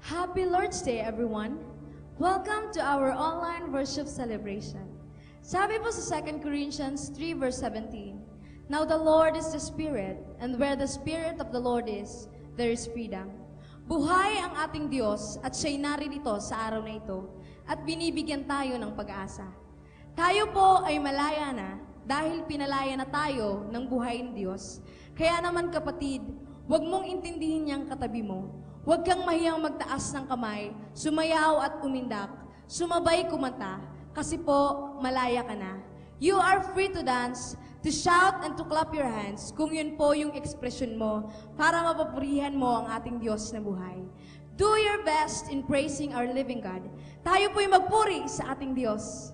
Happy Lord's Day, everyone! Welcome to our online worship celebration. Sabi po sa 2 Corinthians 3 verse 17, "Now the Lord is the Spirit, and where the Spirit of the Lord is, there is freedom." Buhay ang ating Diyos at siya'y naririto sa araw na ito at binibigyan tayo ng pag-asa. Tayo po ay malaya na dahil pinalaya na tayo ng buhay ng Diyos. Kaya naman kapatid, huwag mong intindihin niyang katabi mo. Huwag kang mahiyang magtaas ng kamay, sumayaw at umindak, sumabay kumanta, kasi po, malaya ka na. You are free to dance, to shout and to clap your hands, kung yun po yung ekspresyon mo, para mapapurihan mo ang ating Diyos na buhay. Do your best in praising our living God. Tayo po'y magpuri sa ating Diyos.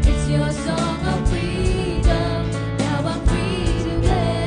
It's your song of freedom. Now I'm free to play.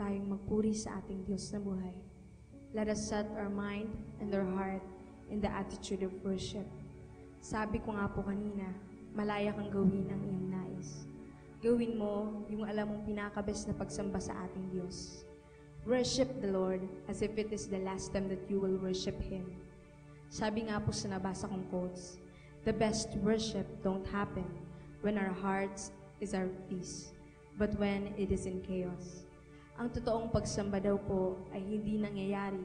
tayong magpuri sa ating Diyos na buhay. Let us set our mind and our heart in the attitude of worship. Sabi ko nga po kanina, malaya kang gawin ang iyong nais. Gawin mo yung alam mong pinakabest na pagsamba sa ating Diyos. Worship the Lord as if it is the last time that you will worship Him. Sabi nga po sa nabasa kong quotes, the best worship don't happen when our hearts is our peace, but when it is in chaos. Ang totoong pagsamba daw po ay hindi nangyayari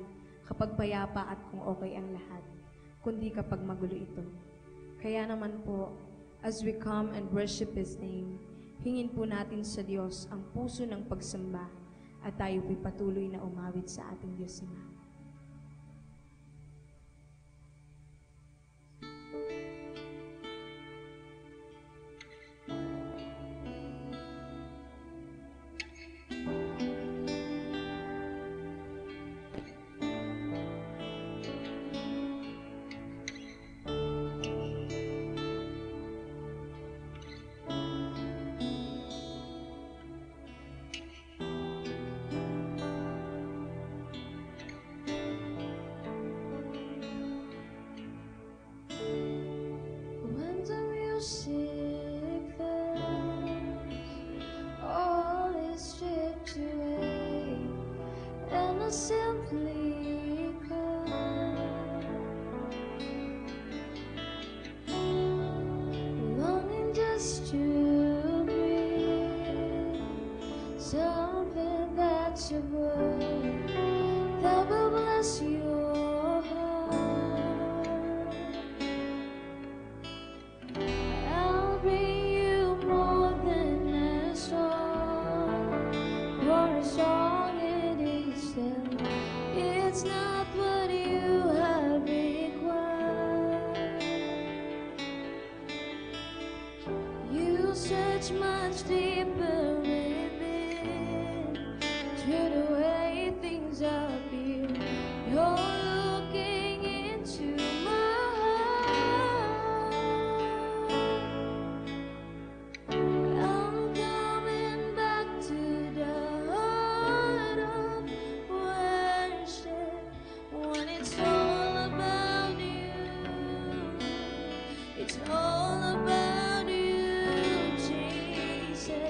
kapag payapa at kung okay ang lahat, kundi kapag magulo ito. Kaya naman po, as we come and worship His name, hingin po natin sa Diyos ang puso ng pagsamba at tayo po'y patuloy na umawit sa ating Diyos Ama. Simply come, longing just to breathe something that's your word that will bless your heart. I'll bring you more than a song, or a song it is still. It's not what you have required. You search much deeper within to the way things appear. You're looking into my heart. I'm coming back to the heart of worship. When it's all about you, it's all about you, Jesus.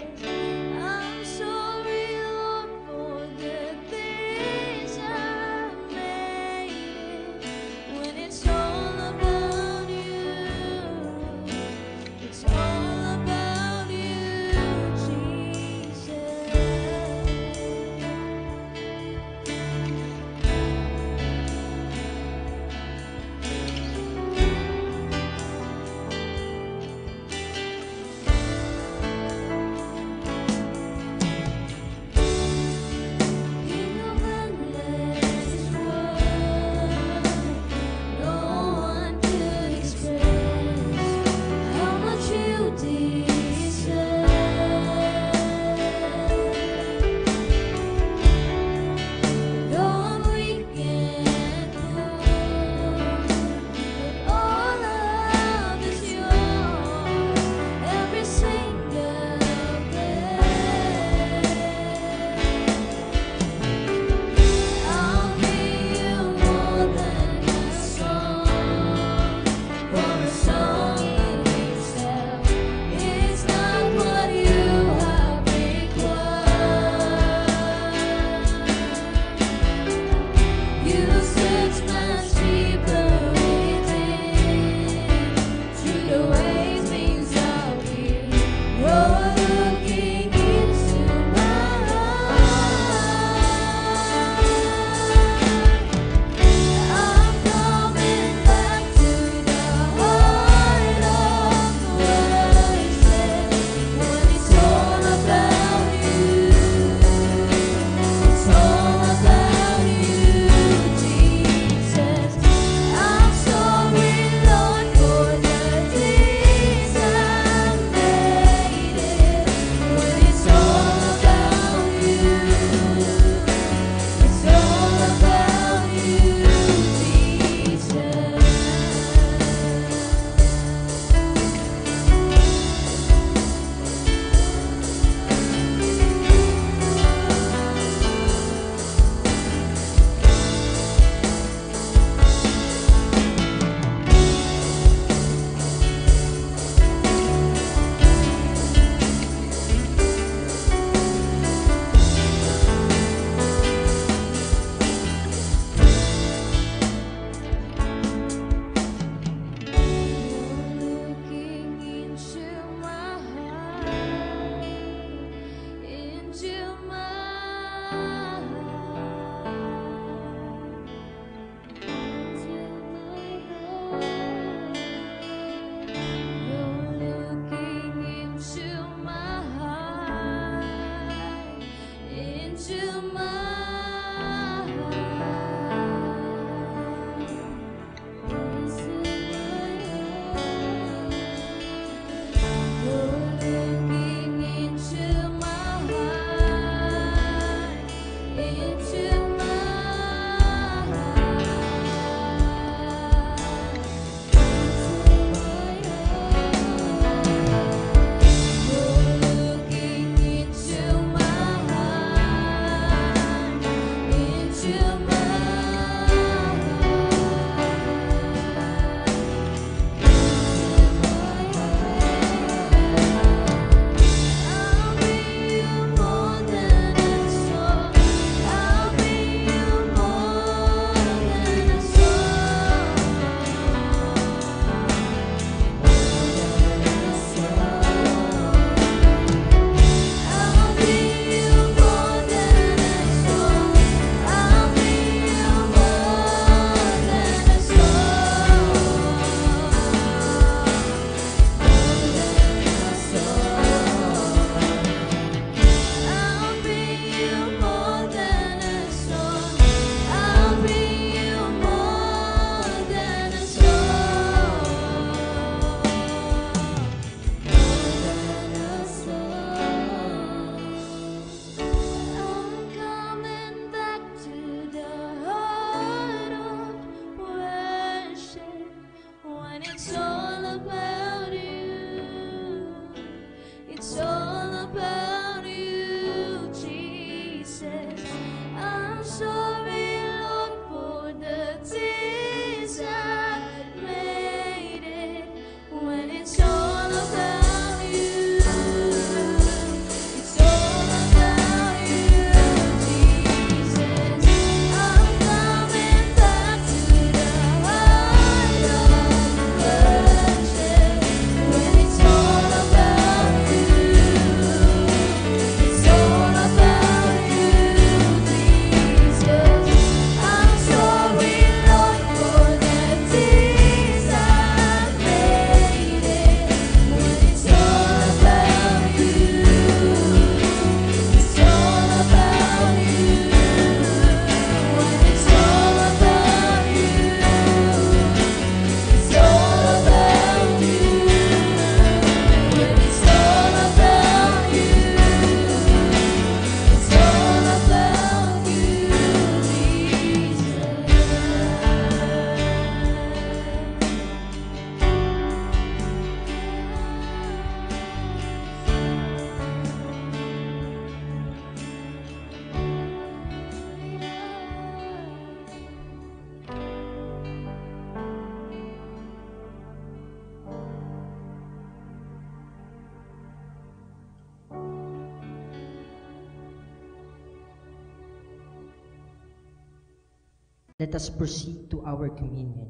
let us proceed to our communion.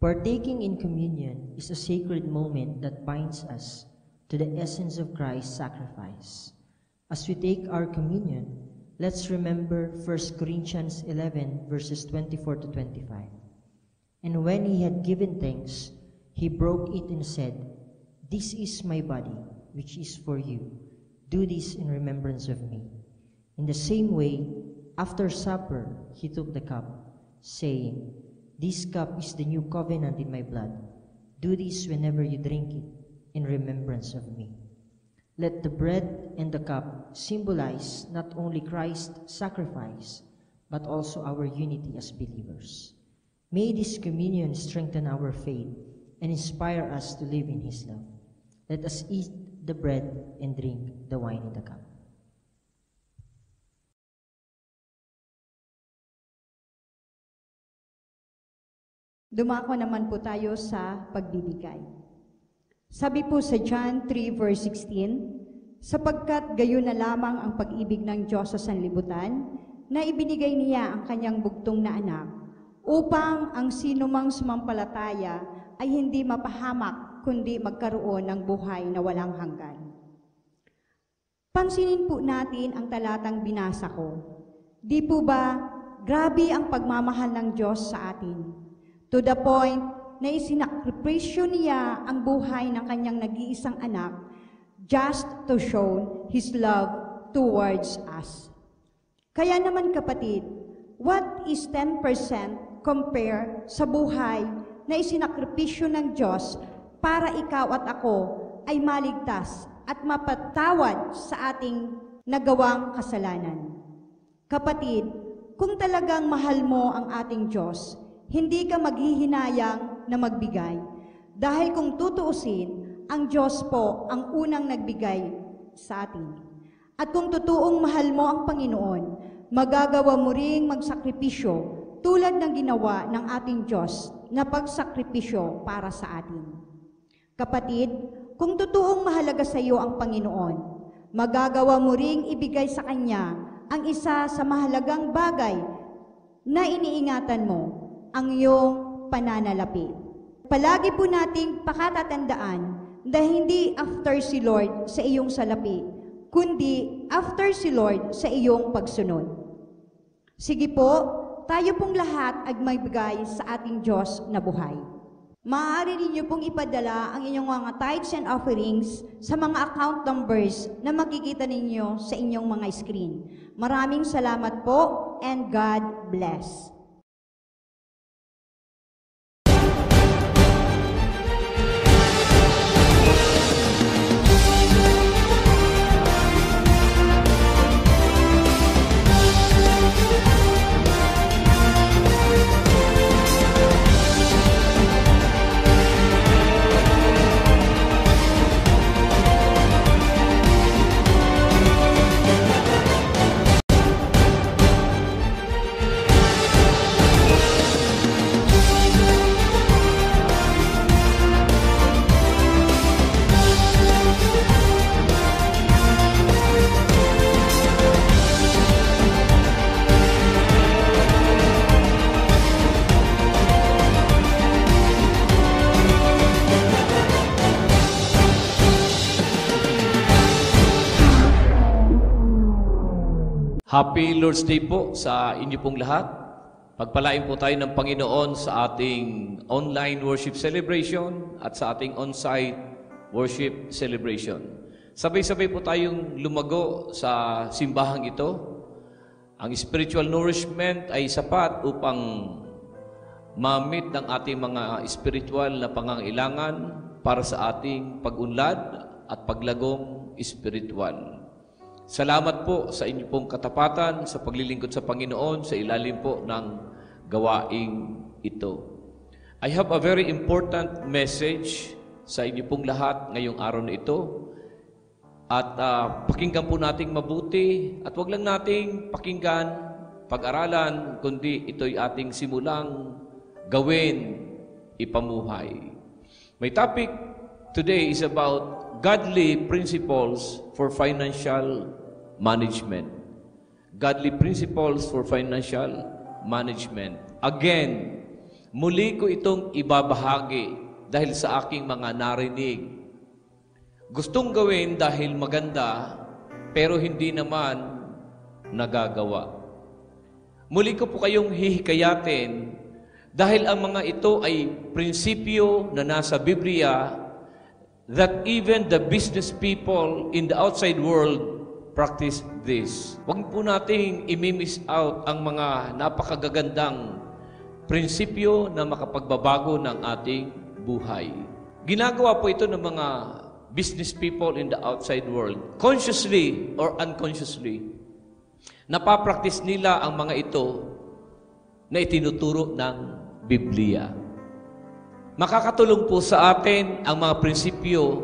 Partaking in communion is a sacred moment that binds us to the essence of Christ's sacrifice. As we take our communion, let's remember 1 Corinthians 11, verses 24 to 25. And when he had given thanks, he broke it and said, "This is my body, which is for you. Do this in remembrance of me." In the same way, after supper, he took the cup, saying, "This cup is the new covenant in my blood. Do this whenever you drink it, in remembrance of me." Let the bread and the cup symbolize not only Christ's sacrifice, but also our unity as believers. May this communion strengthen our faith and inspire us to live in His love. Let us eat the bread and drink the wine in the cup. Dumako naman po tayo sa pagbibigay. Sabi po sa John 3 verse 16, "Sapagkat gayon na lamang ang pag-ibig ng Diyos sa sanlibutan, na ibinigay niya ang kanyang bugtong na anak, upang ang sinumang sumampalataya ay hindi mapahamak, kundi magkaroon ng buhay na walang hanggan." Pansinin po natin ang talatang binasa ko. Di po ba grabe ang pagmamahal ng Diyos sa atin? To the point na isinakripisyo niya ang buhay ng kanyang nag-iisang anak just to show His love towards us. Kaya naman kapatid, what is 10% compare sa buhay na isinakripisyo ng Diyos para ikaw at ako ay maligtas at mapatawad sa ating nagawang kasalanan? Kapatid, kung talagang mahal mo ang ating Diyos, hindi ka maghihinayang na magbigay. Dahil kung tutuusin, ang Diyos po ang unang nagbigay sa atin. At kung totoong mahal mo ang Panginoon, magagawa mo ring magsakripisyo tulad ng ginawa ng ating Diyos na pagsakripisyo para sa atin. Kapatid, kung totoong mahalaga sa iyo ang Panginoon, magagawa mo ring ibigay sa Kanya ang isa sa mahalagang bagay na iniingatan mo, ang iyong pananalapi. Palagi po nating pakatatandaan na hindi after si Lord sa iyong salapi, kundi after si Lord sa iyong pagsunod. Sige po, tayo pong lahat ay magbigay sa ating Diyos na buhay. Maaari ninyo pong ipadala ang inyong mga tithes and offerings sa mga account numbers na makikita ninyo sa inyong mga screen. Maraming salamat po and God bless. Happy Lord's Day po sa inyo pong lahat. Pagpalain po tayo ng Panginoon sa ating online worship celebration at sa ating on-site worship celebration. Sabay-sabay po tayong lumago sa simbahang ito. Ang spiritual nourishment ay sapat upang ma-meet ng ating mga spiritual na pangangailangan para sa ating pag-unlad at paglagong spiritual. Salamat po sa inyong pong katapatan, sa paglilingkod sa Panginoon, sa ilalim po ng gawaing ito. I have a very important message sa inyong pong lahat ngayong araw na ito. At pakinggan po nating mabuti at wag lang nating pakinggan, pag-aralan, kundi ito'y ating simulang gawin, ipamuhay. My topic today is about godly principles for financial management. Godly principles for financial management. Again, muli ko itong ibabahagi dahil sa aking mga narinig. Gustong gawin dahil maganda, pero hindi naman nagagawa. Muli ko po kayong hihikayatin dahil ang mga ito ay prinsipyo na nasa Biblia that even the business people in the outside world practice this. Huwag po nating i-miss out ang mga napakagagandang prinsipyo na makapagbabago ng ating buhay. Ginagawa po ito ng mga business people in the outside world, consciously or unconsciously. Napapractice nila ang mga ito na itinuturo ng Biblia. Makakatulong po sa atin ang mga prinsipyo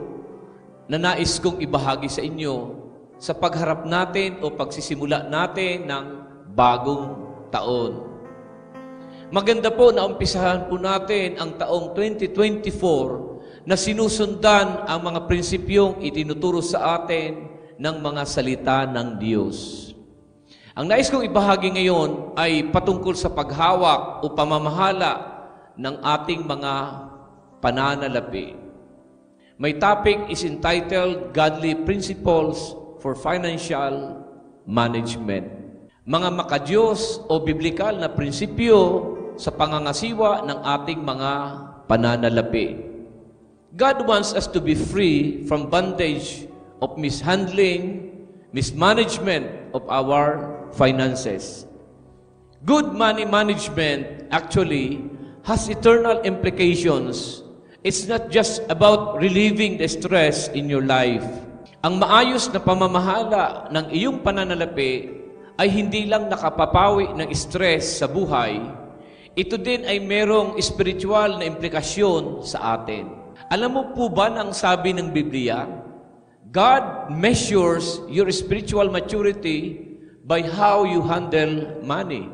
na nais kong ibahagi sa inyo sa pagharap natin o pagsisimula natin ng bagong taon. Maganda po na umpisahan po natin ang taong 2024 na sinusundan ang mga prinsipyong itinuturo sa atin ng mga salita ng Diyos. Ang nais kong ibahagi ngayon ay patungkol sa paghawak o pamamahala ng ating mga pananalapi. My topic is entitled Godly Principles for Financial Management. Mga makadiyos o biblikal na prinsipyo sa pangangasiwa ng ating mga pananalapi. God wants us to be free from bondage of mishandling, mismanagement of our finances. Good money management actually has eternal implications. It's not just about relieving the stress in your life. Ang maayos na pamamahala ng iyong pananalapi ay hindi lang nakapapawi ng stress sa buhay, ito din ay merong spiritual na implikasyon sa atin. Alam mo po ba na ang sabi ng Biblia, God measures your spiritual maturity by how you handle money.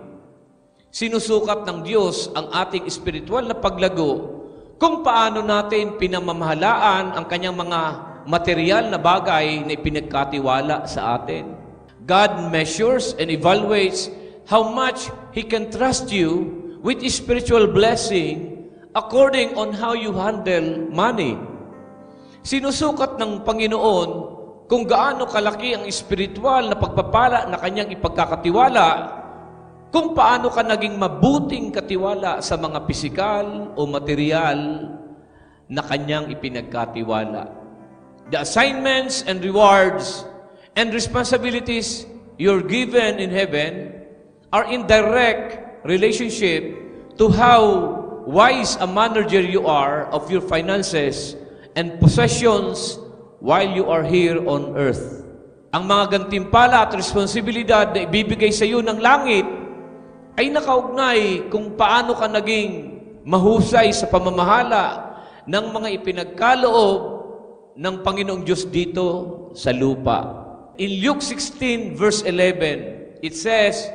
Sinusukat ng Diyos ang ating spiritual na paglago kung paano natin pinamamahalaan ang kanyang mga material na bagay na ipinagkatiwala sa atin. God measures and evaluates how much He can trust you with spiritual blessing according on how you handle money. Sinusukat ng Panginoon kung gaano kalaki ang spiritual na pagpapala na kanyang ipagkakatiwala, kung paano ka naging mabuting katiwala sa mga pisikal o material na kanyang ipinagkatiwala. The assignments and rewards and responsibilities you're given in heaven are in direct relationship to how wise a manager you are of your finances and possessions while you are here on earth. Ang mga gantimpala at responsibilidad na ibibigay sa iyo ng langit ay nakaugnay kung paano ka naging mahusay sa pamamahala ng mga ipinagkaloob ng Panginoong Diyos dito sa lupa. In Luke 16 verse 11, it says,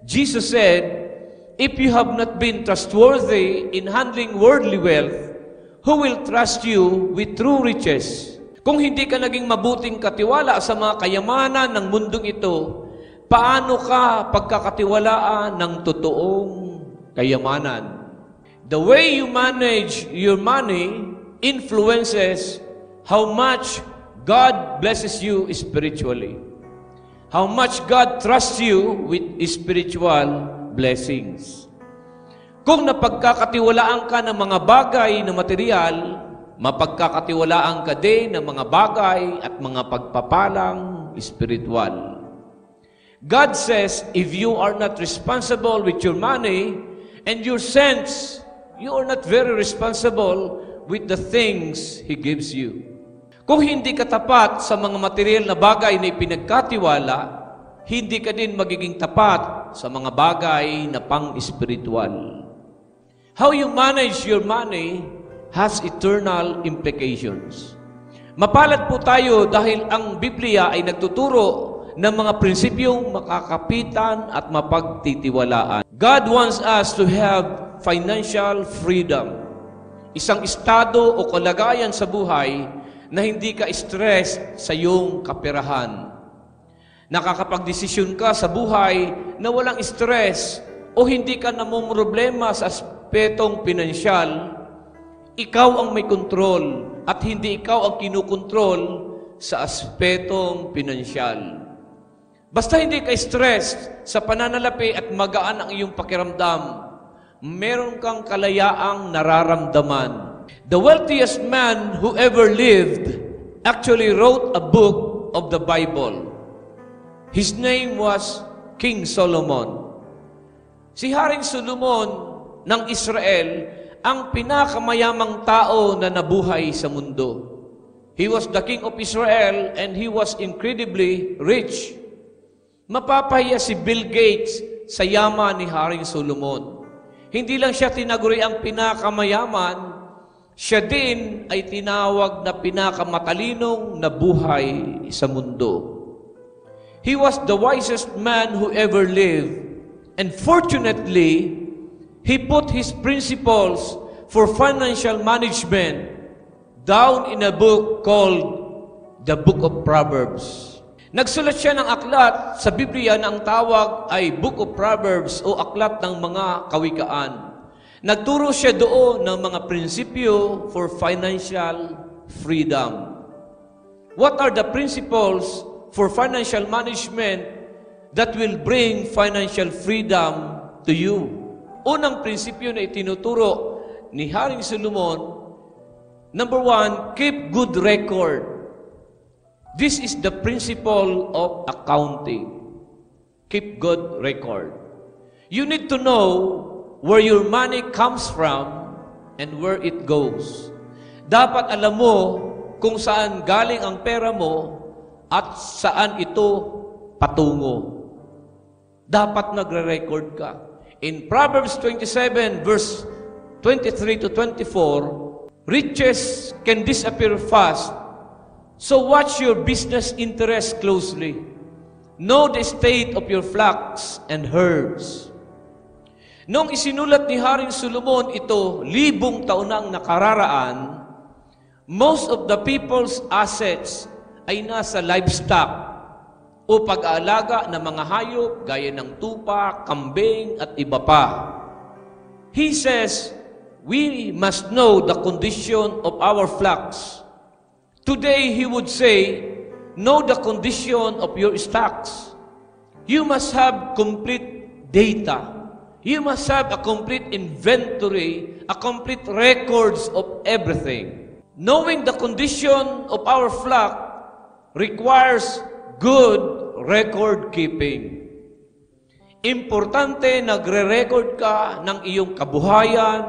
Jesus said, "If you have not been trustworthy in handling worldly wealth, who will trust you with true riches?" Kung hindi ka naging mabuting katiwala sa mga kayamanan ng mundong ito, paano ka pagkakatiwalaan ng totoong kayamanan? The way you manage your money influences how much God blesses you spiritually. How much God trusts you with spiritual blessings. Kung napagkakatiwalaan ka ng mga bagay na material, mapagkakatiwalaan ka din ng mga bagay at mga pagpapalang spiritual. God says, if you are not responsible with your money and your sense, you are not very responsible with the things He gives you. Kung hindi ka tapat sa mga material na bagay na ipinagkatiwala, hindi ka din magiging tapat sa mga bagay na pang-spiritual. How you manage your money has eternal implications. Mapalad po tayo dahil ang Biblia ay nagtuturo ng mga prinsipyong makakapitan at mapagtitiwalaan. God wants us to have financial freedom. Isang estado o kalagayan sa buhay na hindi ka stress sa iyong kaperahan. Nakakapagdesisyon ka sa buhay na walang stress o hindi ka namumroblema sa aspetong pinansyal, ikaw ang may kontrol at hindi ikaw ang kinukontrol sa aspetong pinansyal. Basta hindi ka stress sa pananalapi at magaan ang iyong pakiramdam, meron kang kalayaang nararamdaman. The wealthiest man who ever lived actually wrote a book of the Bible. His name was King Solomon. Si Haring Solomon ng Israel ang pinakamayamang tao na nabuhay sa mundo. He was the king of Israel and he was incredibly rich. Mapapahiya si Bill Gates sa yaman ni Haring Solomon. Hindi lang siya tinaguri ang pinakamayaman, siya din ay tinawag na pinakamatalinong na buhay sa mundo. He was the wisest man who ever lived, and fortunately, he put his principles for financial management down in a book called the Book of Proverbs. Nagsulat siya ng aklat sa Biblia na ang tawag ay Book of Proverbs o aklat ng mga kawikaan. Nagturo siya doon ng mga prinsipyo for financial freedom. What are the principles for financial management that will bring financial freedom to you? Unang prinsipyo na itinuturo ni Haring Solomon, number 1, keep good record. This is the principle of accounting. Keep good record. You need to know where your money comes from and where it goes. Dapat alam mo kung saan galing ang pera mo at saan ito patungo. Dapat nagre-record ka. In Proverbs 27 verse 23 to 24, riches can disappear fast. So watch your business interests closely. Know the state of your flocks and herds. Nung isinulat ni Haring Solomon ito, 1,000 taon nang nakararaan, most of the people's assets ay nasa livestock o pag-aalaga ng mga hayop gaya ng tupa, kambing at iba pa. He says, we must know the condition of our flocks. Today, he would say, know the condition of your stocks. You must have complete data. You must have a complete inventory, a complete records of everything. Knowing the condition of our flock requires good record keeping. Importante nagre-record ka ng iyong kabuhayan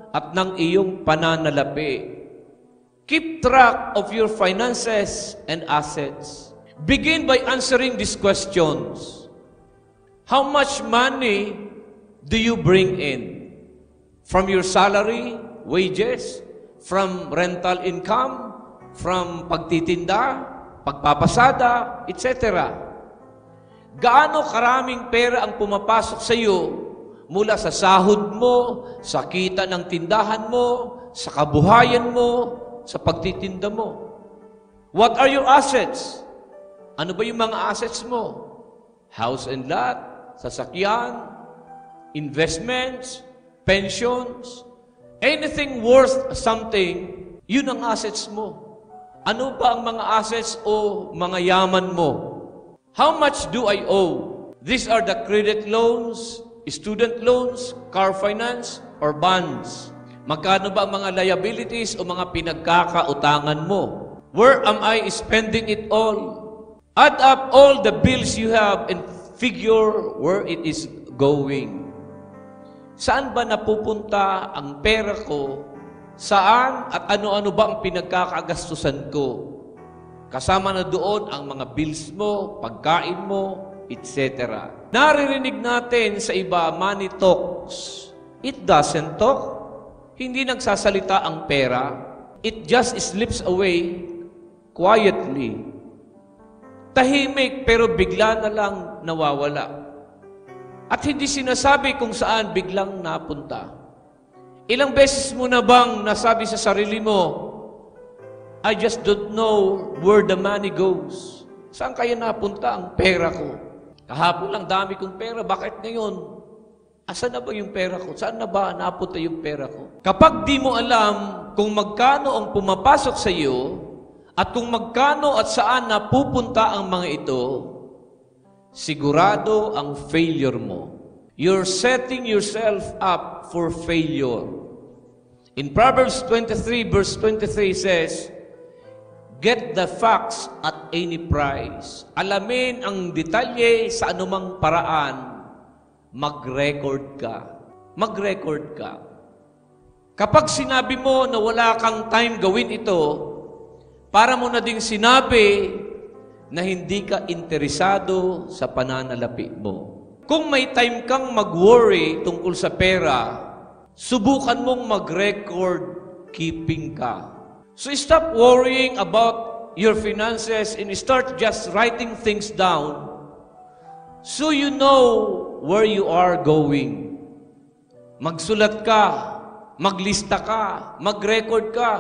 at ng iyong pananalapi. Keep track of your finances and assets. Begin by answering these questions. How much money do you bring in? From your salary, wages, from rental income, from pagtitinda, pagpapasada, etc. Gaano karaming pera ang pumapasok sa iyo mula sa sahod mo, sa kita ng tindahan mo, sa kabuhayan mo, sa pagtitinda mo? What are your assets? Ano ba yung mga assets mo? House and lot, sasakyan, investments, pensions, anything worth something, yun ang assets mo. Ano ba ang mga assets o mga yaman mo? How much do I owe? These are the credit loans, student loans, car finance, or bonds. Magkano ba ang mga liabilities o mga pinagkakautangan mo? Where am I spending it all? Add up all the bills you have and figure where it is going. Saan ba napupunta ang pera ko? Saan at ano-ano ba ang pinagkakagastusan ko? Kasama na doon ang mga bills mo, pagkain mo, etc. Naririnig natin sa iba, money talks. It doesn't talk. Hindi nagsasalita ang pera. It just slips away quietly. Tahimik pero bigla na lang nawawala. At hindi sinasabi kung saan biglang napunta. Ilang beses mo na bang nasabi sa sarili mo, I just don't know where the money goes. Saan kaya napunta ang pera ko? Kahapon lang dami kong pera, bakit ngayon Asan na ba yung pera ko? Saan na ba napunta yung pera ko? Kapag di mo alam kung magkano ang pumapasok sa iyo at kung magkano at saan napupunta ang mga ito, sigurado ang failure mo. You're setting yourself up for failure. In Proverbs 23 verse 23 says, get the facts at any price. Alamin ang detalye sa anumang paraan. Mag-record ka. Mag-record ka. Kapag sinabi mo na wala kang time gawin ito, para mo na ding sinabi na hindi ka interesado sa pananalapi mo. Kung may time kang mag-worry tungkol sa pera, subukan mong mag-record keeping ka. So stop worrying about your finances and start just writing things down so you know where you are going. Magsulat ka, maglista ka, mag-record ka,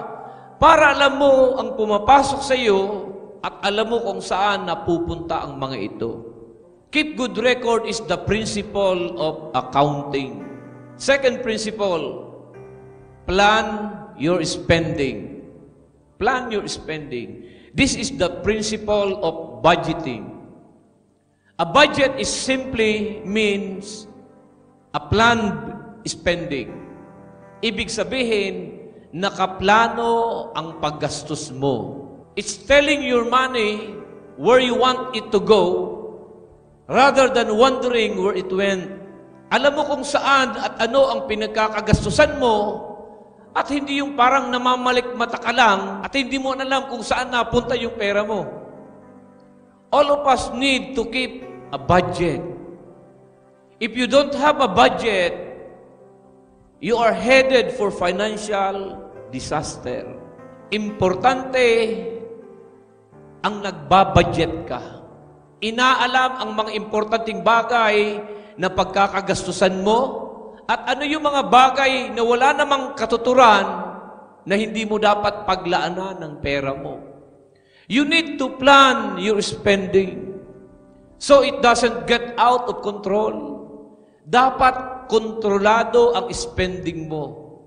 para alam mo ang pumapasok sa iyo at alam mo kung saan napupunta ang mga ito. Keep good record is the principle of accounting. Second principle, plan your spending. Plan your spending. This is the principle of budgeting. A budget is simply means a planned spending. Ibig sabihin, nakaplano ang paggastos mo. It's telling your money where you want it to go rather than wondering where it went. Alam mo kung saan at ano ang pinagkakagastusan mo at hindi yung parang namamalikmata ka lang at hindi mo alam kung saan napunta yung pera mo. All of us need to keep a budget. If you don't have a budget, you are headed for financial disaster. Importante ang nagbabudget ka. Inaalam ang mga importanteng bagay na pagkakagastusan mo at ano yung mga bagay na wala namang katuturan na hindi mo dapat paglaanan ng pera mo. You need to plan your spending so it doesn't get out of control. Dapat kontrolado ang spending mo.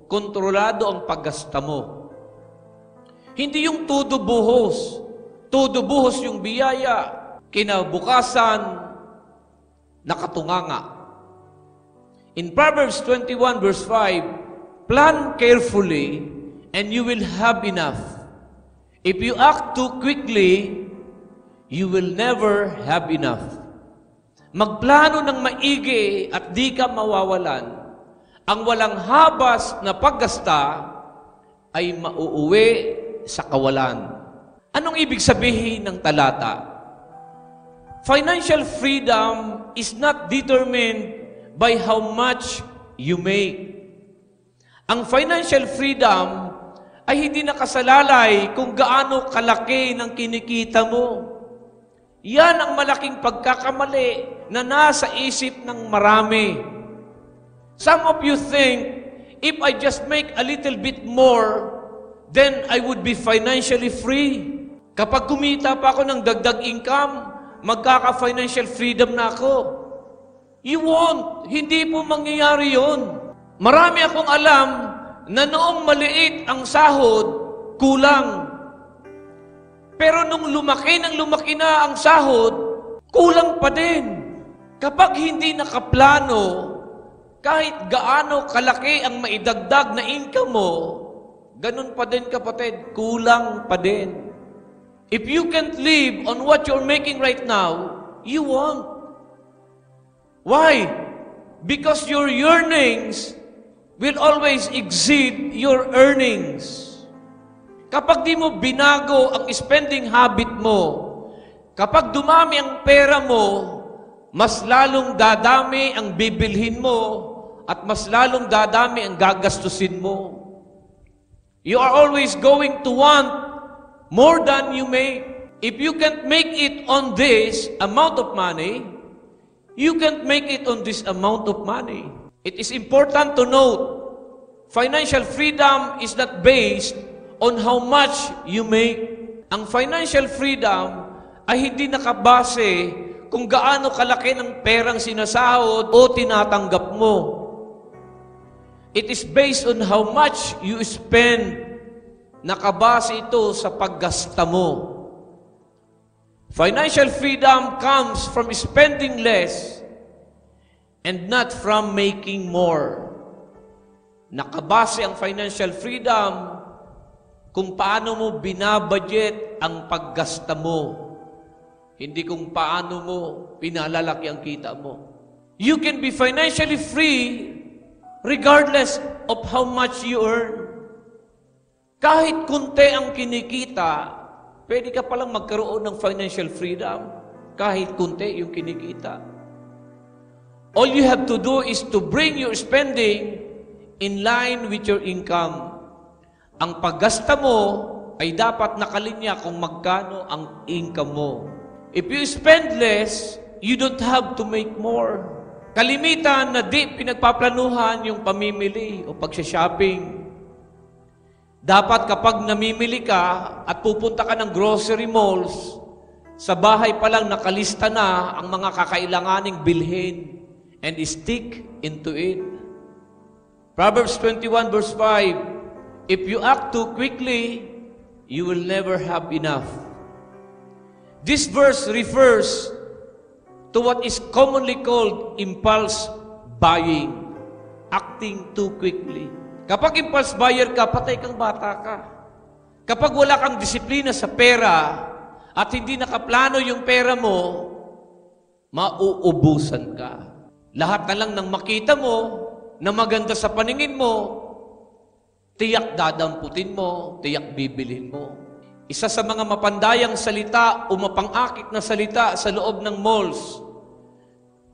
Kontrolado ang paggasta mo. Hindi yung todo buhos. Todo buhos yung biyaya. Kinabukasan, nakatunganga. In Proverbs 21 verse 5, plan carefully and you will have enough. If you act too quickly, you will never have enough. Magplano ng maigi at di ka mawawalan. Ang walang habas na paggasta ay mauuwi sa kawalan. Anong ibig sabihin ng talata? Financial freedom is not determined by how much you make. Ang financial freedom ay hindi nakasalalay kung gaano kalaki ng kinikita mo. Yan ang malaking pagkakamali na nasa isip ng marami. Some of you think, if I just make a little bit more, then I would be financially free. Kapag kumita pa ako ng dagdag income, magkaka-financial freedom na ako. You won't. Hindi po mangyayari yun. Marami akong alam na noong maliit ang sahod, kulang. Pero nung lumaki na ang sahod, kulang pa din. Kapag hindi nakaplano, kahit gaano kalaki ang maidagdag na income mo, ganun pa din kapatid, kulang pa din. If you can't live on what you're making right now, you won't. Why? Because your earnings will always exceed your earnings. Kapag di mo binago ang spending habit mo, kapag dumami ang pera mo, mas lalong dadami ang bibilhin mo at mas lalong dadami ang gagastusin mo. You are always going to want more than you make. If you can't make it on this amount of money, you can't make it on this amount of money. It is important to note, financial freedom is not based on how much you make. Ang financial freedom ay hindi nakabase kung gaano kalaki ng perang sinasahod o tinatanggap mo. It is based on how much you spend. Nakabase ito sa paggasta mo. Financial freedom comes from spending less and not from making more. Nakabase ang financial freedom kung paano mo binabudget ang paggasta mo. Hindi kung paano mo pinalalaki ang kita mo. You can be financially free regardless of how much you earn. Kahit kunti ang kinikita, pwede ka palang magkaroon ng financial freedom. Kahit kunti yung kinikita. All you have to do is to bring your spending in line with your income. Ang paggasta mo ay dapat nakalinya kung magkano ang income mo. If you spend less, you don't have to make more. Kalimitan na di pinagpaplanuhan yung pamimili o pagsha-shopping. Dapat kapag namimili ka at pupunta ka ng grocery malls, sa bahay pa lang nakalista na ang mga kakailanganing bilhin and stick into it. Proverbs 21 verse 5, if you act too quickly, you will never have enough. This verse refers to what is commonly called impulse buying, acting too quickly. Kapag impulse buyer ka, patay kang bata ka. Kapag wala kang disiplina sa pera at hindi nakaplano yung pera mo, mauubusan ka. Lahat na lang ng makita mo na maganda sa paningin mo, tiyak dadamputin mo, tiyak bibilhin mo. Isa sa mga mapandayang salita o mapang-akit na salita sa loob ng malls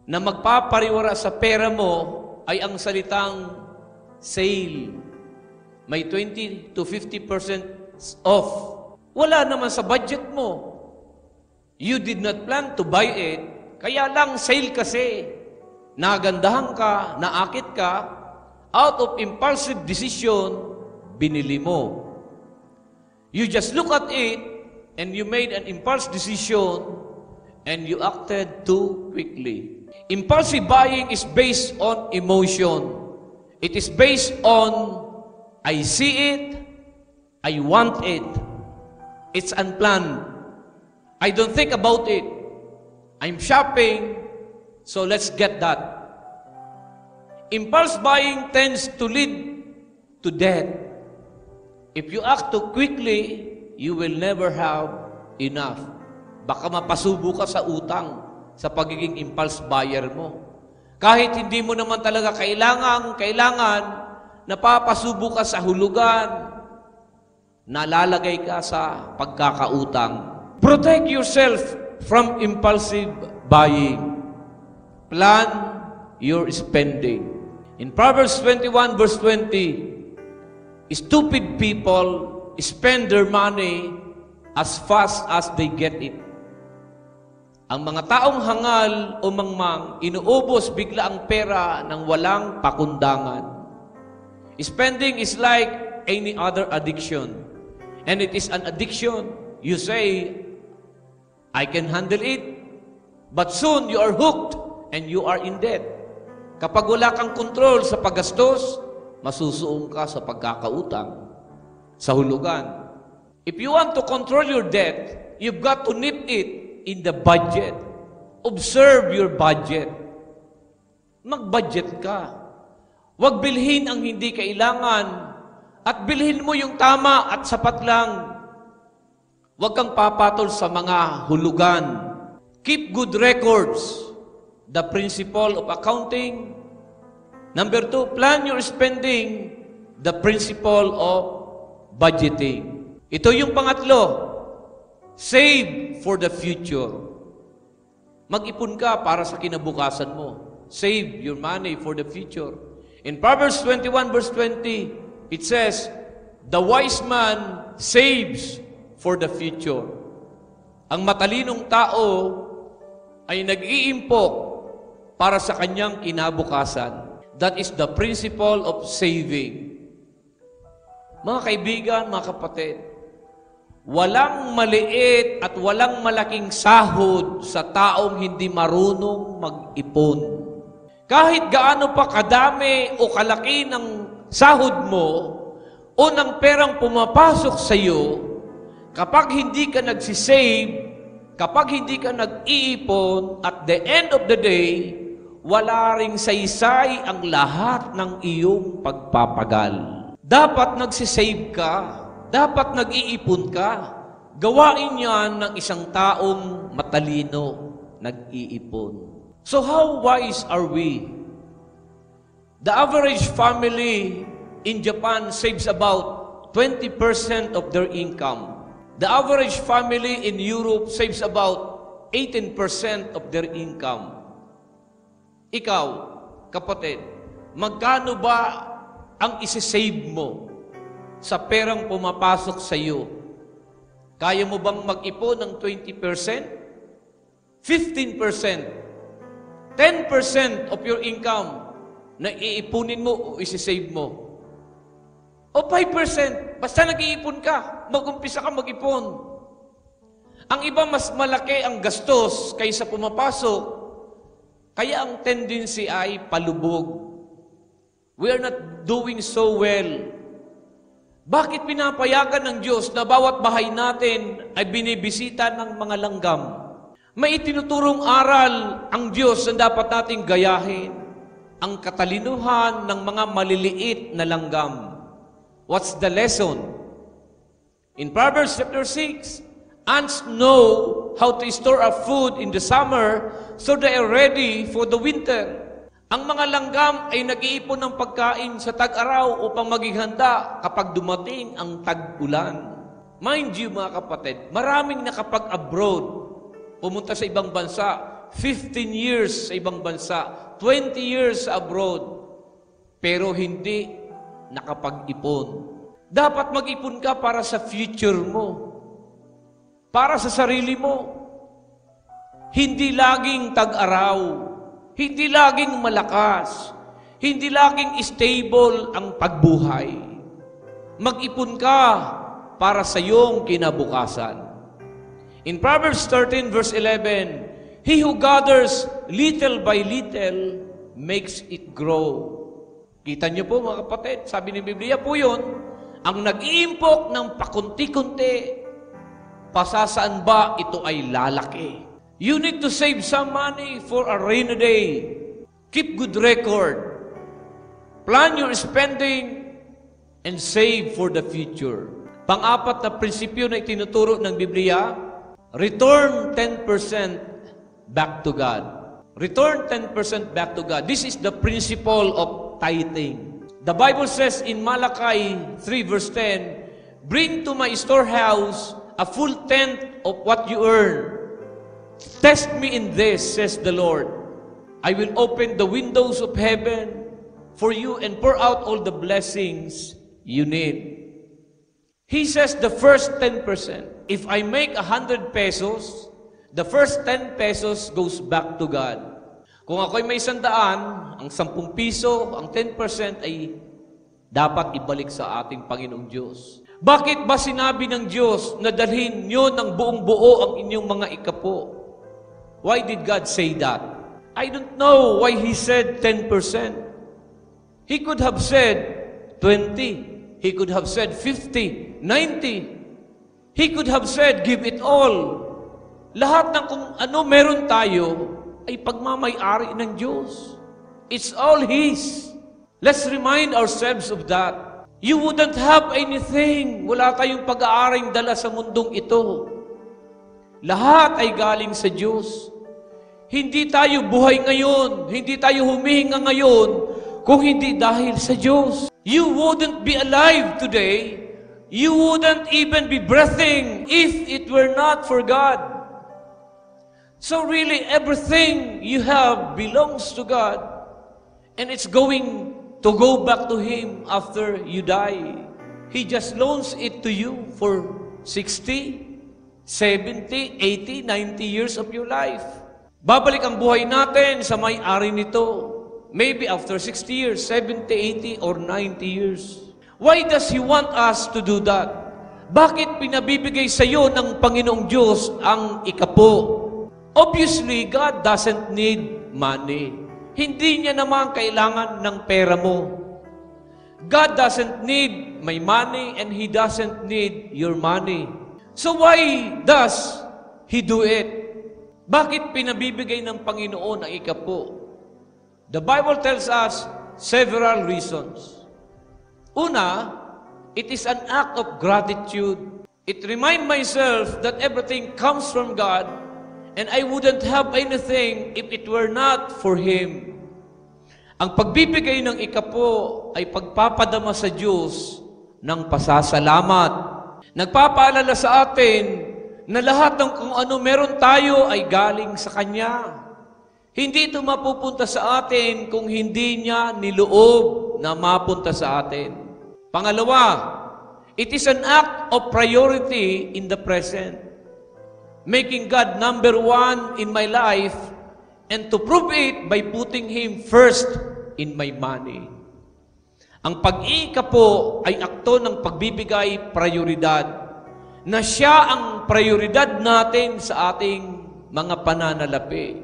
na magpapariwara sa pera mo ay ang salitang sale. May 20 to 50% off. Wala naman sa budget mo. You did not plan to buy it, kaya lang sale kasi. Nagandahan ka, naakit ka, out of impulsive decision, binili mo. You just look at it, and you made an impulse decision, and you acted too quickly. Impulsive buying is based on emotion. It is based on, I see it, I want it. It's unplanned. I don't think about it. I'm shopping, so let's get that. Impulse buying tends to lead to debt. If you act too quickly, you will never have enough. Baka mapasubo ka sa utang sa pagiging impulse buyer mo. Kahit hindi mo naman talaga kailangan, napapasubo ka sa hulugan, nalalagay ka sa pagkakautang. Protect yourself from impulsive buying. Plan your spending. In Proverbs 21 verse 20, stupid people spend their money as fast as they get it. Ang mga taong hangal o mangmang, inuubos bigla ang pera ng walang pakundangan. Spending is like any other addiction. And it is an addiction. You say, I can handle it, but soon you are hooked and you are in debt. Kapag wala kang control sa paggastos, masusuong ka sa pagkakautang, sa hulugan. If you want to control your debt, you've got to nip it in the budget. Observe your budget. Mag-budget ka. Huwag bilhin ang hindi kailangan at bilhin mo yung tama at sapat lang. Huwag kang papatol sa mga hulugan. Keep good records. The principle of accounting. Number 2, plan your spending, the principle of budgeting. Ito yung pangatlo, save for the future. Mag-ipon ka para sa kinabukasan mo. Save your money for the future. In Proverbs 21 verse 20, it says, the wise man saves for the future. Ang matalinong tao ay nag-iimpok para sa kanyang kinabukasan. That is the principle of saving. Mga kaibigan, mga kapatid, Walang maliit at walang malaking sahod sa taong hindi marunong mag-ipon. Kahit gaano pa kadami o kalaki ng sahod mo o ng perang pumapasok sa iyo, kapag hindi ka nagsisave, kapag hindi ka nag-iipon, at the end of the day, wala ring saysay ang lahat ng iyong pagpapagal. Dapat nagsisave ka, dapat nag-iipon ka. Gawain yan ng isang taong matalino, nag-iipon. So how wise are we? The average family in Japan saves about 20% of their income. The average family in Europe saves about 18% of their income. Ikaw, kapatid, magkano ba ang isi-save mo sa perang pumapasok sa iyo? Kaya mo bang mag-ipon ng 20%? 15%? 10% of your income na iipunin mo o isi-save mo? O 5%? Basta nag-iipon ka, mag-umpisa ka mag-ipon. Ang iba mas malaki ang gastos kaysa pumapasok, kaya ang tendency ay palubog. We are not doing so well. Bakit pinapayagan ng Diyos na bawat bahay natin ay binibisita ng mga langgam? May itinuturong aral ang Diyos na dapat nating gayahin, ang katalinuhan ng mga maliliit na langgam. What's the lesson? In Proverbs chapter 6, ants know how to store up food in the summer so they are ready for the winter. Ang mga langgam ay nag-iipon ng pagkain sa tag-araw upang maging handa kapag dumating ang tag-ulan. Mind you, mga kapatid, maraming nakapag-abroad, pumunta sa ibang bansa, 15 years sa ibang bansa, 20 years abroad, pero hindi nakapag-ipon. Dapat mag-ipon ka para sa future mo, para sa sarili mo. Hindi laging tag-araw, hindi laging malakas, hindi laging stable ang pagbuhay. Mag-ipon ka para sa iyong kinabukasan. In Proverbs 13 verse 11, he who gathers little by little makes it grow. Kita niyo po, mga kapatid, sabi ni Biblia po yun, ang nag-iimpok ng pakunti-kunti, pasasaan ba ito ay lalaki? You need to save some money for a rainy day. Keep good record. Plan your spending and save for the future. Pang-apat na prinsipyo na itinuturo ng Biblia, return 10% back to God. Return 10% back to God. This is the principle of tithing. The Bible says in Malachi 3 verse 10, bring to my storehouse a full tenth of what you earn. Test me in this, says the Lord. I will open the windows of heaven for you and pour out all the blessings you need. He says the first 10%. If I make 100 pesos, the first 10 pesos goes back to God. Kung ako'y may 100, ang 10 piso, ang 10% ay dapat ibalik sa ating Panginoong Diyos. Bakit ba sinabi ng Diyos na dalhin nyo ng buong buo ang inyong mga ikapo? Why did God say that? I don't know why He said 10%. He could have said 20. He could have said 50, 90. He could have said, give it all. Lahat ng kung ano meron tayo ay pagmamay-ari ng Diyos. It's all His. Let's remind ourselves of that. You wouldn't have anything. Wala tayong pag-aaring dala sa mundong ito. Lahat ay galing sa Diyos. Hindi tayo buhay ngayon, hindi tayo humihinga ngayon, kung hindi dahil sa Diyos. You wouldn't be alive today, you wouldn't even be breathing if it were not for God. So really, everything you have belongs to God, and it's going to go back to Him after you die. He just loans it to you for 60, 70, 80, 90 years of your life. Babalik ang buhay natin sa may-ari nito. Maybe after 60 years, 70, 80, or 90 years. Why does He want us to do that? Bakit pinabibigay sa iyo ng Panginoong Diyos ang ikapo? Obviously, God doesn't need money. Hindi niya naman kailangan ng pera mo. God doesn't need my money and He doesn't need your money. So why does He do it? Bakit pinabibigay ng Panginoon ang ikapo? The Bible tells us several reasons. Una, it is an act of gratitude. It reminds myself that everything comes from God and I wouldn't have anything if it were not for Him. Ang pagbibigay ng ikapo ay pagpapadama sa Diyos ng pasasalamat. Nagpapaalala sa atin na lahat ng kung ano meron tayo ay galing sa Kanya. Hindi ito mapupunta sa atin kung hindi niya niloob na mapunta sa atin. Pangalawa, it is an act of priority in the present. Making God number one in my life and to prove it by putting Him first in my money. Ang pag-iikapo ay akto ng pagbibigay prioridad na siya ang prioridad natin sa ating mga pananalapi.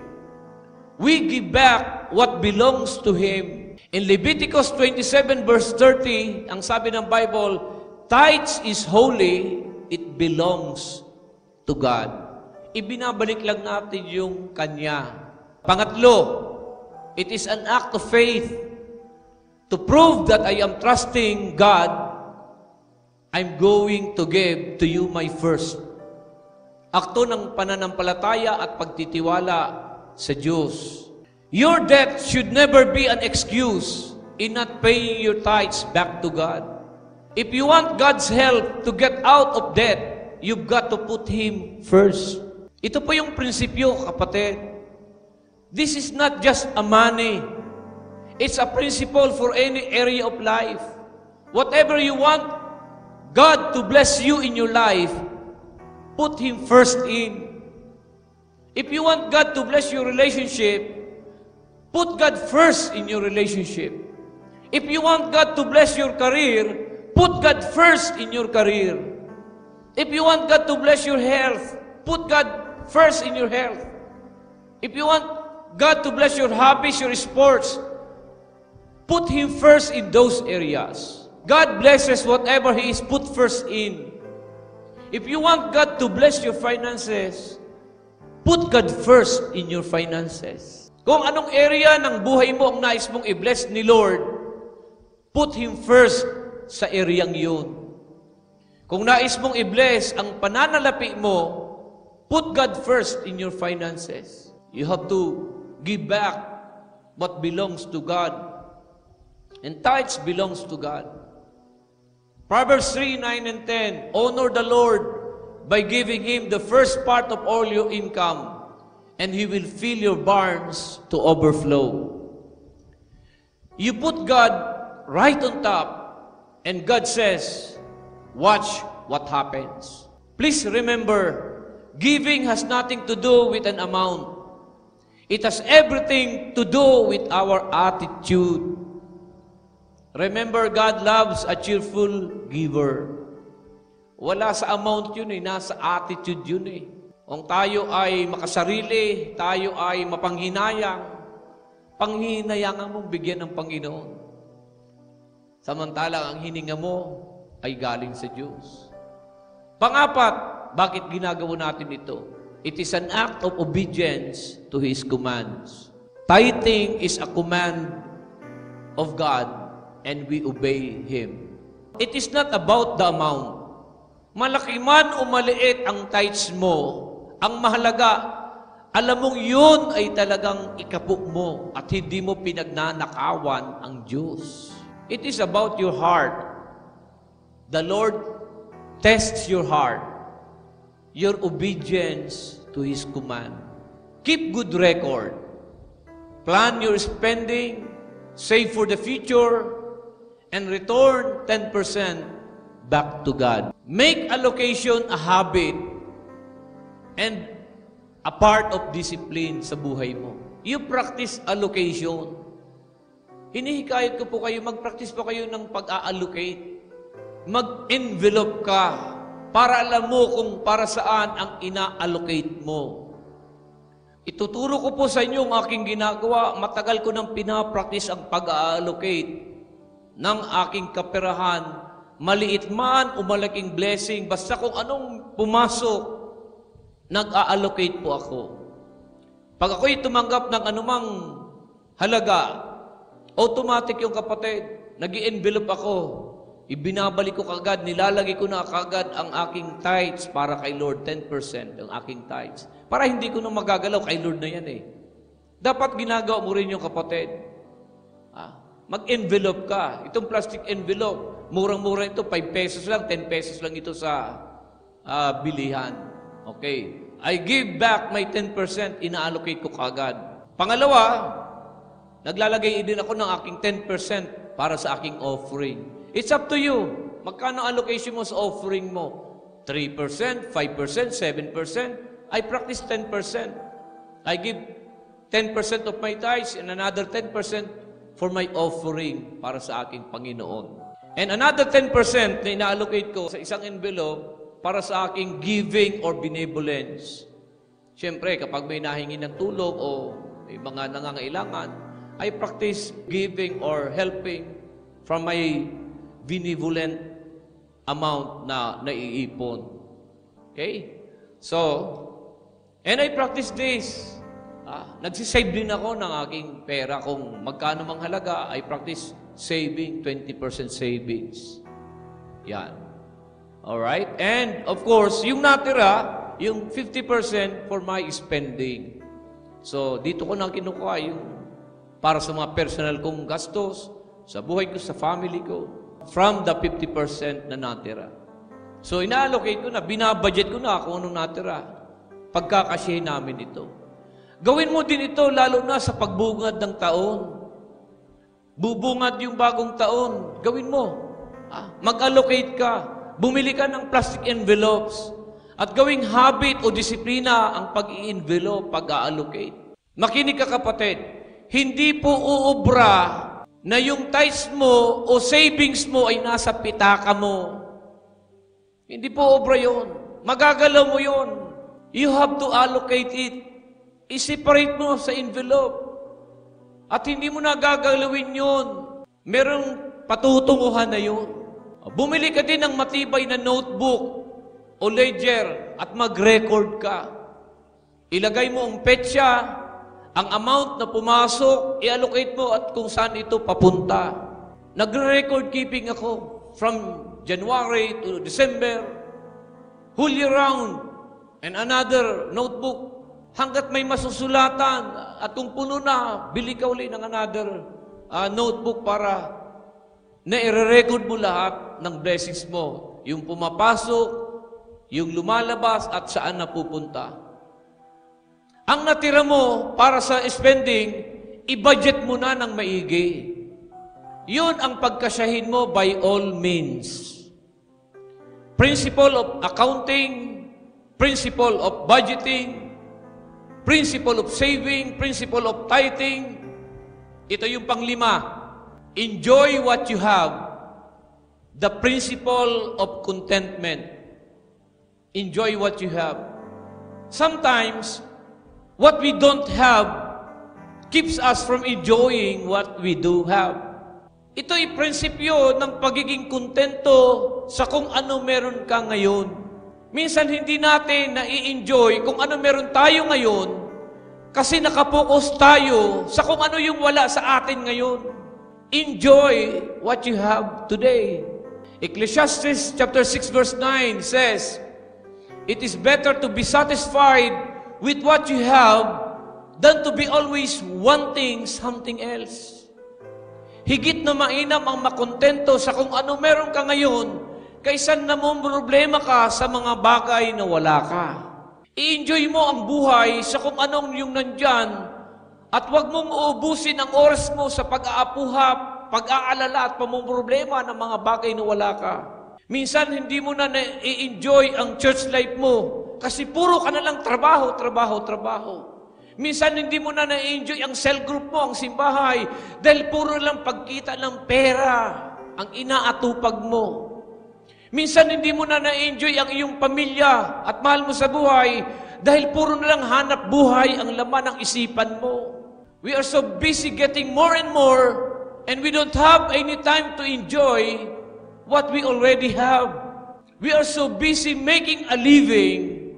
We give back what belongs to Him. In Leviticus 27 verse 30, ang sabi ng Bible, tithes is holy, it belongs to God. Ibinabalik lang natin yung Kanya. Pangatlo, it is an act of faith to prove that I am trusting God. I'm going to give to you my first. Akto ng pananampalataya at pagtitiwala sa Diyos. Your debt should never be an excuse in not paying your tithes back to God. If you want God's help to get out of debt, you've got to put Him first. Ito po yung prinsipyo, kapatid. This is not just a money. It's a principle for any area of life. Whatever you want God to bless you in your life, put Him first in. If you want God to bless your relationship, put God first in your relationship. If you want God to bless your career, put God first in your career. If you want God to bless your health, put God first in your health. If you want God to bless your hobbies, your sports, put Him first in those areas. God blesses whatever He is put first in. If you want God to bless your finances, put God first in your finances. Kung anong area ng buhay mo ang nais mong i-bless ni Lord, put Him first sa ereyang yun. Kung nais mong i-bless ang pananalapi mo, put God first in your finances. You have to give back what belongs to God. And tithes belongs to God. Proverbs 3, 9, and 10, honor the Lord by giving Him the first part of all your income, and He will fill your barns to overflow. You put God right on top, and God says, watch what happens. Please remember, giving has nothing to do with an amount. It has everything to do with our attitude. Remember, God loves a cheerful giver. Wala sa amount yun eh, nasa attitude yun eh. Kung tayo ay makasarili, tayo ay mapanghinayang, panghinayangan mong bigyan ng Panginoon. Samantalang ang hininga mo ay galing sa Diyos. Pangapat, bakit ginagawa natin ito? It is an act of obedience to His commands. Tithing is a command of God and we obey Him. It is not about the amount. Malaki man o maliit ang tithes mo, ang mahalaga, alam mong yun ay talagang ikapo mo at hindi mo pinagnanakawan ang Diyos. It is about your heart. The Lord tests your heart, your obedience to His command. Keep good record. Plan your spending, save for the future, and return 10% back to God. Make allocation a habit and a part of discipline sa buhay mo. You practice allocation. Hinihikayat ko po kayo, mag-practice po kayo ng pag-a-allocate. Mag-envelope ka para alam mo kung para saan ang ina-allocate mo. Ituturo ko po sa inyo ang aking ginagawa. Matagal ko nang pinapractice ang pag-allocate ng aking kaperahan. Maliit man o malaking blessing, basta kung anong pumasok, nag-allocate po ako. Pag ako'y tumanggap ng anumang halaga, automatic yung kapatid, nag-i-envelope ako. Ibinabalik ko kagad, nilalagay ko na kagad ang aking tithes para kay Lord, 10% ang aking tithes. Para hindi ko na magagalaw, kay Lord na yan eh. Dapat ginagawa mo rin yung kapatid. Mag-envelope ka. Itong plastic envelope, murang-mura ito, 5 pesos lang, 10 pesos lang ito sa bilihan. Okay. I give back my 10%, ina-allocate ko kagad. Pangalawa, naglalagay din ako ng aking 10% para sa aking offering. It's up to you. Magkano allocation mo sa offering mo? 3%, 5%, 7%? I practice 10%. I give 10% of my tithes and another 10% for my offering para sa aking Panginoon. And another 10% na ina-allocate ko sa isang envelope para sa aking giving or benevolence. Siyempre, kapag may nahingi ng tulong o may mga nangangailangan, I practice giving or helping from my benevolent amount na naiipon. Okay? So, and I practice this. Nagsisave din ako ng aking pera. Kung magkano mang halaga, I practice saving, 20% savings. Yan. Alright? And, of course, yung natira, yung 50% for my spending. So, dito ko na kinukuha yung para sa mga personal kong gastos, sa buhay ko, sa family ko, from the 50% na natira. So, ina-allocate ko na, binabudget ko na kung anong natira. Pagkakasyahin namin ito. Gawin mo din ito, lalo na sa pagbungad ng taon. Bubungad yung bagong taon. Gawin mo. Mag-allocate ka. Bumili ka ng plastic envelopes. At gawing habit o disiplina ang pag-i-envelope, pag-allocate. Makinig ka kapatid, hindi po uubra na yung tithes mo o savings mo ay nasa pitaka mo. Hindi po obra yun. Magagalaw mo yun. You have to allocate it. I-separate mo sa envelope. At hindi mo na gagalawin yun. Merong patutunguhan na yun. Bumili ka din ng matibay na notebook o ledger at mag-record ka. Ilagay mo ang petsa, ang amount na pumasok, i-allocate mo at kung saan ito papunta. Nagre-record keeping ako from January to December, whole year round, and another notebook hanggat may masusulatan. At kung puno na, bili ka uli ng another notebook para na-record mo lahat ng blessings mo. Yung pumapasok, yung lumalabas at saan napupunta. Ang natira mo para sa spending, i-budget mo na ng maigi. Yun ang pagkasyahin mo by all means. Principle of accounting, principle of budgeting, principle of saving, principle of tithing. Ito yung panglima. Enjoy what you have. The principle of contentment. Enjoy what you have. Sometimes, what we don't have keeps us from enjoying what we do have. Ito ay prinsipyo ng pagiging kontento sa kung ano meron ka ngayon. Minsan hindi natin na-i-enjoy kung ano meron tayo ngayon kasi nakapokus tayo sa kung ano yung wala sa atin ngayon. Enjoy what you have today. Ecclesiastes chapter 6 verse 9 says, "It is better to be satisfied with what you have than to be always wanting something else." Higit na mainam ang makontento sa kung ano meron ka ngayon kaysa namumroblema ka sa mga bagay na wala ka. I-enjoy mo ang buhay sa kung anong yung nandyan at huwag mong uubusin ang oras mo sa pag-aapuha, pag-aalala at pamumroblema ng mga bagay na wala ka. Minsan hindi mo na i-enjoy ang church life mo kasi puro ka na lang trabaho, trabaho, trabaho. Minsan hindi mo na na-enjoy ang cell group mo, ang simbahay, dahil puro lang pagkita ng pera ang inaatupag mo. Minsan hindi mo na na-enjoy ang iyong pamilya at mahal mo sa buhay dahil puro na lang hanap buhay ang laman ng isipan mo. We are so busy getting more and more and we don't have any time to enjoy what we already have. We are so busy making a living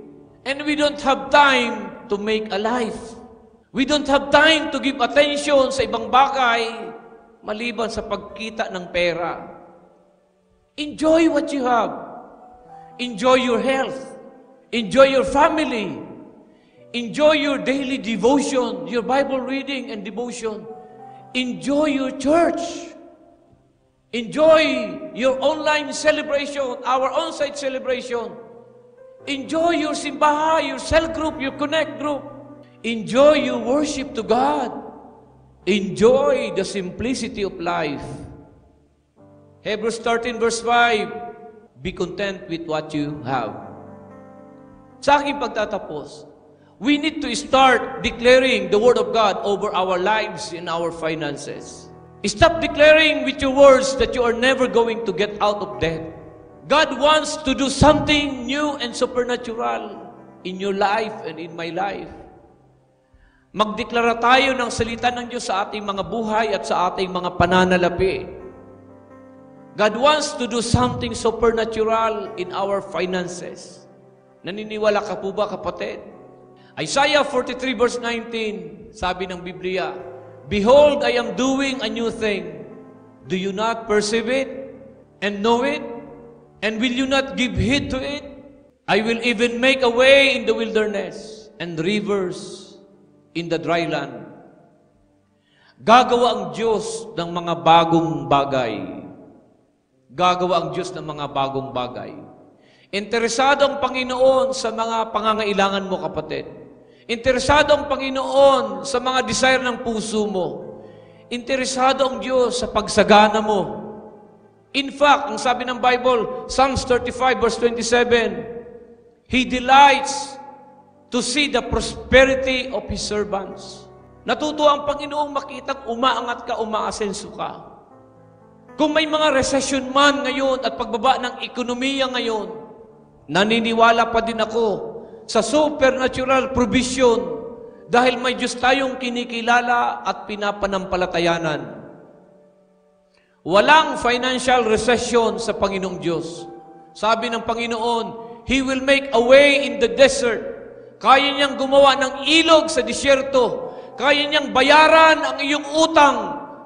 and we don't have time to make a life. We don't have time to give attention sa ibang bagay maliban sa pagkita ng pera. Enjoy what you have. Enjoy your health. Enjoy your family. Enjoy your daily devotion, your Bible reading and devotion. Enjoy your church. Enjoy your online celebration, our on-site celebration. Enjoy your simbaha, your cell group, your connect group. Enjoy your worship to God. Enjoy the simplicity of life. Hebrews 13 verse 5, be content with what you have. Sa aking pagtatapos, we need to start declaring the Word of God over our lives and our finances. Stop declaring with your words that you are never going to get out of debt. God wants to do something new and supernatural in your life and in my life. Magdeklara tayo ng salita ng Diyos sa ating mga buhay at sa ating mga pananalapi. God wants to do something supernatural in our finances. Naniniwala ka po ba, kapatid? Isaiah 43 verse 19, sabi ng Biblia, behold, I am doing a new thing. Do you not perceive it and know it? And will you not give heed to it? I will even make a way in the wilderness and rivers in the dry land. Gagawa ang Diyos ng mga bagong bagay. Gagawa ang Diyos ng mga bagong bagay. Interesado ang Panginoon sa mga pangangailangan mo, kapatid. Interesado ang Panginoon sa mga desire ng puso mo. Interesado ang Diyos sa pagsagana mo. In fact, ang sabi ng Bible, Psalms 35 verse 27, He delights to see the prosperity of His servants. Natutuwa ang Panginoong makitang umaangat ka, umaasenso ka. Kung may mga recession man ngayon at pagbaba ng ekonomiya ngayon, naniniwala pa din ako sa supernatural provision dahil may Diyos tayong kinikilala at pinapanampalatayanan. Walang financial recession sa Panginoong Diyos. Sabi ng Panginoon, He will make a way in the desert. Kaya niyang gumawa ng ilog sa disyerto. Kaya niyang bayaran ang iyong utang.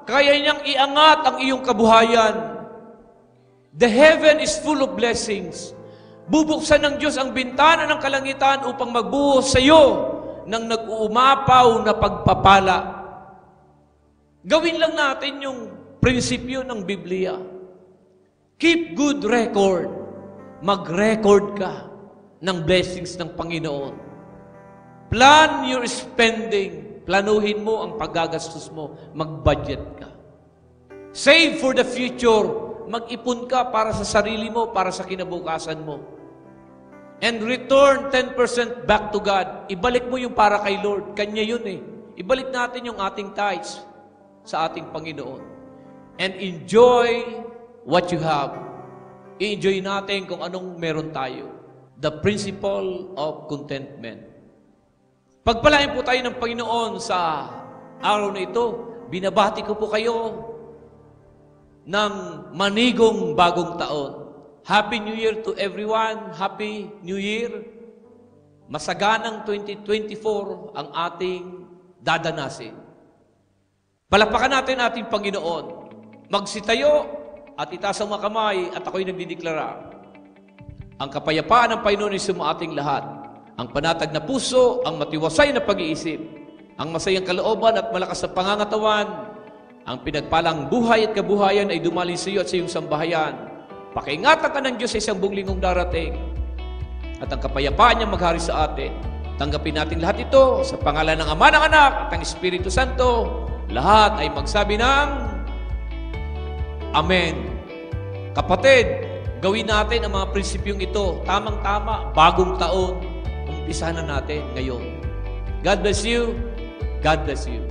Kaya niyang iangat ang iyong kabuhayan. The heaven is full of blessings. Bubuksan ng Diyos ang bintana ng kalangitan upang magbuhos sa iyo ng nag-uumapaw na pagpapala. Gawin lang natin yung prinsipyo ng Biblia. Keep good record. Mag-record ka ng blessings ng Panginoon. Plan your spending. Planuhin mo ang paggagastos mo. Mag-budget ka. Save for the future. Mag-ipon ka para sa sarili mo, para sa kinabukasan mo. And return 10% back to God. Ibalik mo yung para kay Lord. Kanya yun eh. Ibalik natin yung ating tithes sa ating Panginoon. And enjoy what you have. I-enjoy natin kung anong meron tayo. The principle of contentment. Pagpalain po tayo ng Panginoon sa araw na ito. Binabati ko po kayo ng manigong bagong taon. Happy New Year to everyone. Happy New Year. Masaganang 2024 ang ating dadanasin. Palapakan natin ating Panginoon. Magsitayo at itaas ang mga kamay at ako'y nagdideklara. Ang kapayapaan ng Panginoon ay sumating lahat. Ang panatag na puso, ang matiwasay na pag-iisip, ang masayang kalooban at malakas na pangangatawan, ang pinagpalang buhay at kabuhayan ay dumali sa iyo at sa iyong sambahayan. Pakiingatan ka ng Diyos sa isang buong linggong darating. At ang kapayapaan niya maghari sa atin. Tanggapin natin lahat ito sa pangalan ng Ama, ng Anak at ng Espiritu Santo. Lahat ay magsabi ng Amen. Kapatid, gawin natin ang mga prinsipyong ito. Tamang-tama, bagong taon. Umpisa na natin ngayon. God bless you. God bless you.